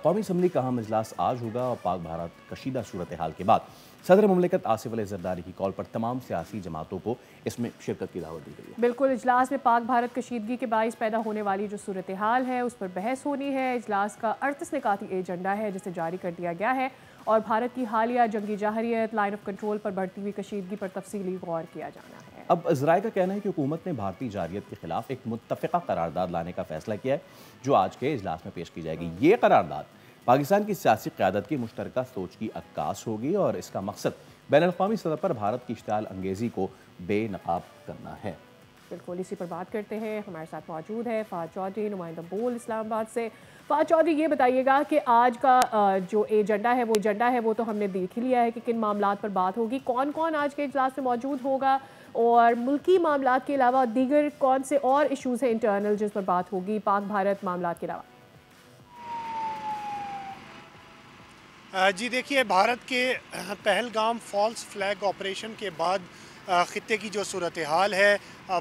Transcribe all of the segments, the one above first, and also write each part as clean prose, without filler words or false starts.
कौमी असम्बली का अहम इजलास आज होगा और पाक भारत कशीदा सूरत हाल के बाद सदर मुमलिकत आसिफ अली जरदारी की कॉल पर तमाम सियासी जमातों को इसमें शिरकत की दावत दी गई है। बिल्कुल, इजलास में पाक भारत कशीदगी के बाइस पैदा होने वाली जो सूरत हाल है उस पर बहस होनी है। इजलास का 38 निकाती एजेंडा है जिसे जारी कर दिया गया है और भारत की हालिया जंगी जाहरियत, लाइन ऑफ कंट्रोल पर बढ़ती हुई कशीदगी पर तफसीली गौर किया जाना है। अब इजराइल का कहना है कि हुकूमत ने भारतीय जारियत के खिलाफ एक मुत्तफ़िका करारदाद लाने का फैसला किया है जो आज के इजलास में पेश की जाएगी। ये करारदाद पाकिस्तान की सियासी क़यादत की मुश्तरका सोच की अक्कास होगी और इसका मकसद बैनुल-अक़वामी सतह पर भारत की इश्तिआल अंगेज़ी को बेनकाब करना है। बिल्कुल, इसी पर बात करते हैं। हमारे साथ मौजूद है फ़ाद चौधरी, नुमाइंदा बोल इस्लामाबाद से। फ़ाद चौधरी, ये बताइएगा कि आज का जो एजेंडा है वो तो हमने देख ही लिया है कि किन मामलात पर बात होगी, कौन कौन आज के इजलास में मौजूद होगा और मुल्की मामलात के अलावा दीगर कौन से और इशूज़ हैं इंटरनल जिस पर बात होगी पाक भारत मामलात के अलावा? जी देखिए, भारत के पहलगाम फॉल्स फ्लैग ऑपरेशन के बाद ख़ित्ते की जो सूरत हाल है,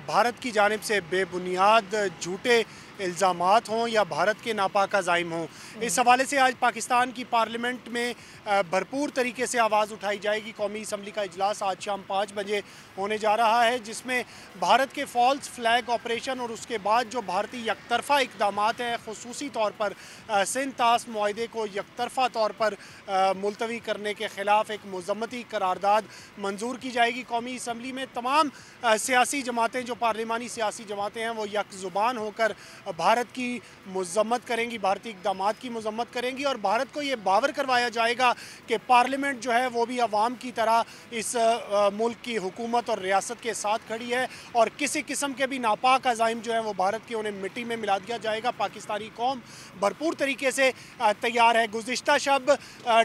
भारत की जानिब से बेबुनियाद झूठे इल्ज़ामात हों या भारत के नापाक अज़ाइम हों, इस हवाले से आज पाकिस्तान की पार्लियामेंट में भरपूर तरीके से आवाज़ उठाई जाएगी। कौमी असम्बली का इजलास आज शाम 5 बजे होने जा रहा है जिसमें भारत के फॉल्स फ्लैग ऑपरेशन और उसके बाद जो भारतीय यकतरफ़ा इक़दामात हैं, ख़ुसूसी तौर पर सिंध तास मुआहदे को यकतरफ़ा तौर पर मुलतवी करने के ख़िलाफ़ एक मुज़म्मती करारदाद मंजूर की जाएगी। कौमी असम्बली में तमाम सियासी जमातें, जो पार्लिमानी सियासी जमातें हैं, वो यकजुबान होकर भारत की मज़म्मत करेंगी, भारतीय इक़दामात की मज़म्मत करेंगी और भारत को ये बावर करवाया जाएगा कि पार्लियामेंट जो है वो भी अवाम की तरह इस मुल्क की हुकूमत और रियासत के साथ खड़ी है और किसी किस्म के भी नापाक अज़ाइम जो है वो भारत के उन्हें मिट्टी में मिला दिया जाएगा। पाकिस्तानी कौम भरपूर तरीके से तैयार है। गुज़िश्ता शब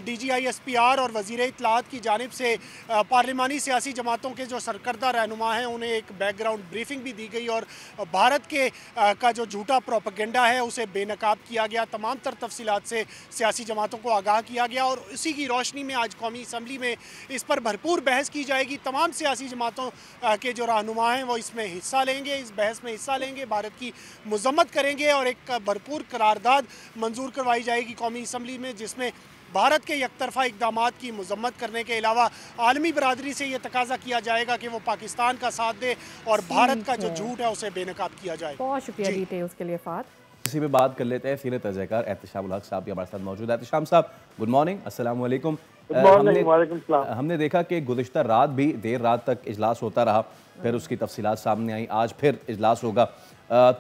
DGI-SPR और वज़ीर इत्तलात की जानिब से पार्लिमानी सियासी जमातों के जो सरकर्दा रहनुमा हैं उन्हें एक बैकग्राउंड ब्रीफिंग भी दी गई और भारत के का जो झूठा प्रोपेगेंडा है उसे बेनकाब किया गया। तमाम तर तफसीलात से सियासी जमातों को आगाह किया गया और इसी की रोशनी में आज कौमी असम्बली में इस पर भरपूर बहस की जाएगी। तमाम सियासी जमातों के जो रहनुमा हैं वो इसमें हिस्सा लेंगे, इस बहस में हिस्सा लेंगे, भारत की मज़म्मत करेंगे और एक भरपूर करारदाद मंजूर करवाई जाएगी कौमी असम्बली में जिसमें भारत के यकतरफ़ा इक़दामात की मज़म्मत करने के अलावा आलमी बरादरी से ये तकाजा किया जाएगा कि वो पाकिस्तान का साथ दे और भारत का जो झूठ है उसे बेनकाब किया जाए। बहुत शुक्रिया डिटेल्स के लिए फ़ाद। इसी पे बात कर लेते हैं। सीनियर तजज़ियाकार एहतशामुल हक साहब भी हमारे साथ मौजूद है। एहतशाम साहब, गुड मॉर्निंग, अस्सलाम वालेकुम। हमने देखा कि गुज़िश्ता रात भी देर रात तक इजलास होता रहा, फिर उसकी तफसीलात सामने आई, आज फिर इजलास होगा।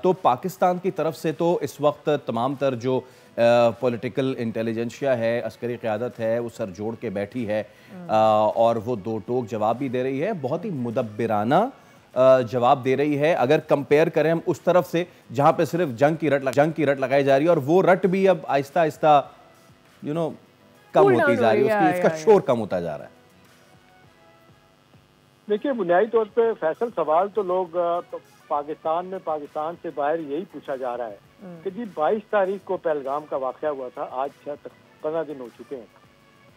तो पाकिस्तान की तरफ से तो इस वक्त तमाम तर जो पॉलिटिकल इंटेलिजेंशिया है, अस्करी क़यादत है, वो सर जोड़ के बैठी है और वो दो टोक जवाब भी दे रही है, बहुत ही मुदब्बिराना जवाब दे रही है। अगर कंपेयर करें हम उस तरफ से जहाँ पे सिर्फ जंग की रट लगाई जा रही है और वो रट भी अब आहिस्ता आहिस्ता कम होती जा रही है, इसका शोर कम होता जा रहा है। देखिए, बुनियादी तौर पे फैसल सवाल तो लोग पाकिस्तान में पाकिस्तान से बाहर यही पूछा जा रहा है कि जी 22 तारीख को पहलगाम का वाक़या हुआ था, आज 15 दिन हो चुके हैं,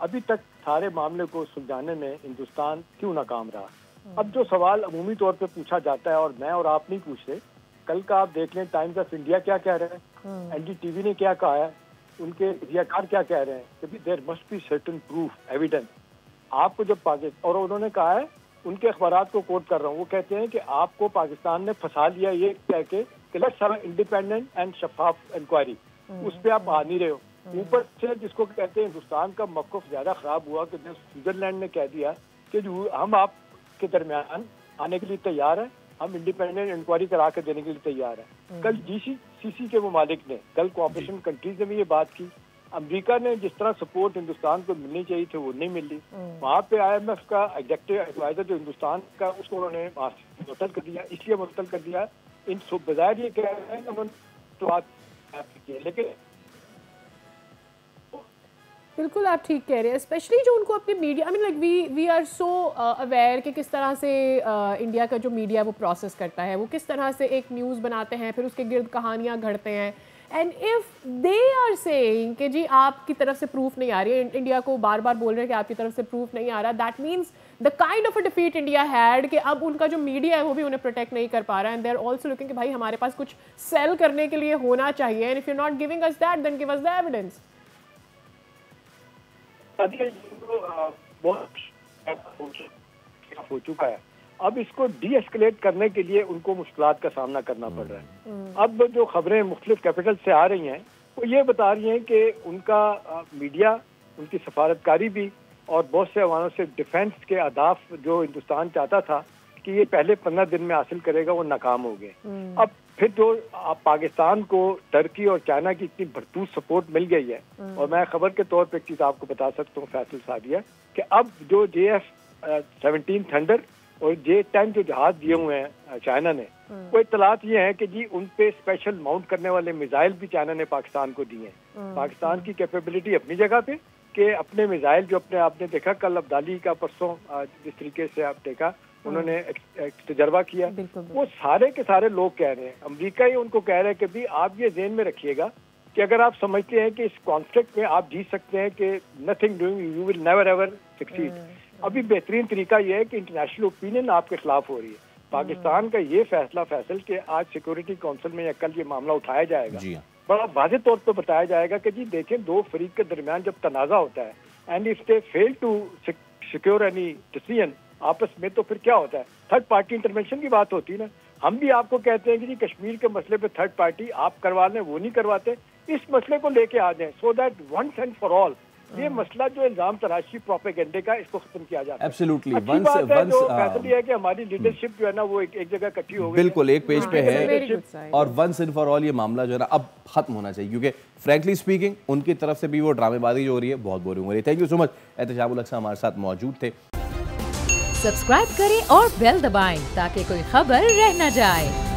अभी तक सारे मामले को सुलझाने में हिंदुस्तान क्यों नाकाम रहा। अब जो सवाल अमूमी तौर पे पूछा जाता है और मैं और आप नहीं पूछते, कल का आप देख लें टाइम्स ऑफ इंडिया क्या कह रहे हैं, NDTV ने क्या कहा है, उनके मीडियाकार क्या कह रहे हैं कि there must be certain proof evidence. आपको जब पाकिस्तान, और उन्होंने कहा है, उनके अखबारात को कोट कर रहा हूँ, वो कहते हैं कि आपको पाकिस्तान ने फंसा लिया ये कह के कि लेट्स हैव इंडिपेंडेंट एंड शफाफ इंक्वायरी, उस पर आप आ नहीं रहे हो। ऊपर से जिसको कहते हैं हिंदुस्तान का मौक़िफ़ ज़्यादा ख़राब हुआ कि स्विट्ज़रलैंड ने कह दिया कि हम आपके दरमियान आने के लिए तैयार हैं, हम इंडिपेंडेंट इंक्वायरी करा के देने के लिए तैयार हैं। कल GCC के ममालिक ने, कल कोऑपरेशन कंट्रीज ने भी ये बात की। अमेरिका ने जिस तरह सपोर्ट हिंदुस्तान को मिलनी चाहिए थी वो नहीं मिली। वहाँ पे IMF का एग्जीक्यूटिव एडवाइजर जो हिंदुस्तान का, उसको उन्होंने मुअत्तल कर दिया, इसलिए मुअत्तल कर दिया इन बजाय ये कह रहे हैं कि उन्होंने तो बात की, लेकिन बिल्कुल आप ठीक कह रहे हैं। स्पेशली जो उनको अपने media, I mean like we are so aware कि किस तरह से इंडिया का जो मीडिया वो प्रोसेस करता है, वो किस तरह से एक न्यूज़ बनाते हैं, फिर उसके गिर्द कहानियाँ घड़ते हैं। And if they are saying कि जी आपकी तरफ से प्रूफ नहीं आ रही है, इंडिया को बार बार बोल रहे हैं कि आपकी तरफ से प्रूफ नहीं आ रहा, that means the kind of a defeat India had कि अब उनका जो मीडिया है वो भी उन्हें प्रोटेक्ट नहीं कर पा रहा है। And they are also looking कि भाई हमारे पास कुछ सेल करने के लिए होना चाहिए, and if you not giving us that then give us the evidence. बहुत हो चुका है। अब इसको डी एस्केलेट करने के लिए उनको मुश्किलात का सामना करना पड़ रहा है। अब जो खबरें मुख्तलिफ कैपिटल से आ रही हैं वो ये बता रही हैं कि उनका मीडिया, उनकी सफारतकारी भी और बहुत से अवानों से डिफेंस के अहदाफ जो हिंदुस्तान चाहता था कि ये पहले 15 दिन में हासिल करेगा, वो नाकाम हो गए। अब फिर जो पाकिस्तान को टर्की और चाइना की इतनी भरपूर सपोर्ट मिल गई है, और मैं खबर के तौर पे एक चीज आपको बता सकता हूँ फैसल सादिया, कि अब जो JF-17 थंडर और J-10 जो जहाज दिए हुए हैं चाइना ने, वो इत्तलात ये है कि जी उन पे स्पेशल माउंट करने वाले मिसाइल भी चाइना ने पाकिस्तान को दिए हैं। पाकिस्तान की कैपेबिलिटी अपनी जगह पे कि अपने मिसाइल जो अपने आपने देखा कल अब्दाली का परसों जिस तरीके से आप देखा उन्होंने एक तजर्बा किया, वो सारे के सारे लोग कह रहे हैं, अमेरिका ही उनको कह रहा है कि भी आप ये ज़हन में रखिएगा कि अगर आप समझते हैं कि इस कॉन्फ्लिक्ट में आप जीत सकते हैं कि nothing doing you will never ever succeed, अभी बेहतरीन तरीका ये है कि इंटरनेशनल ओपिनियन आपके खिलाफ हो रही है। पाकिस्तान का ये फैसला फैसल के आज सिक्योरिटी काउंसिल में या कल ये मामला उठाया जाएगा, बड़ा वाज़ेह तौर पर बताया जाएगा कि जी देखें, दो फरीक के दरमियान जब तनाज़ा होता है and if they fail to secure any decision आपस में, तो फिर क्या होता है, थर्ड पार्टी इंटरवेंशन की बात होती है ना। हम भी आपको कहते हैं कि जी कश्मीर के मसले पे थर्ड पार्टी आप करवा लें, वो नहीं करवाते, इस मसले को लेके आ जाएं so that once and for all ये मसला जो इल्जाम तराशी प्रोपेगेंडे का, इसको खत्म किया जाता है। एब्सोल्युटली फैसला है कि हमारी लीडरशिप जो है ना वो एक जगह इकट्ठी हो गई, बिल्कुल एक पेज पे है, और वंस एंड फॉर ऑल ये मामला जो है ना अब खत्म होना चाहिए, क्योंकि फ्रैंकली स्पीकिंग उनकी तरफ से भी वो ड्रामेबाजी जो हो रही है बहुत बोरिंग हो रही है। थैंक यू सो मच, एहतशामुल हक साहब हमारे साथ मौजूद थे। सब्सक्राइब करें और बेल दबाएं ताकि कोई खबर रह न जाए।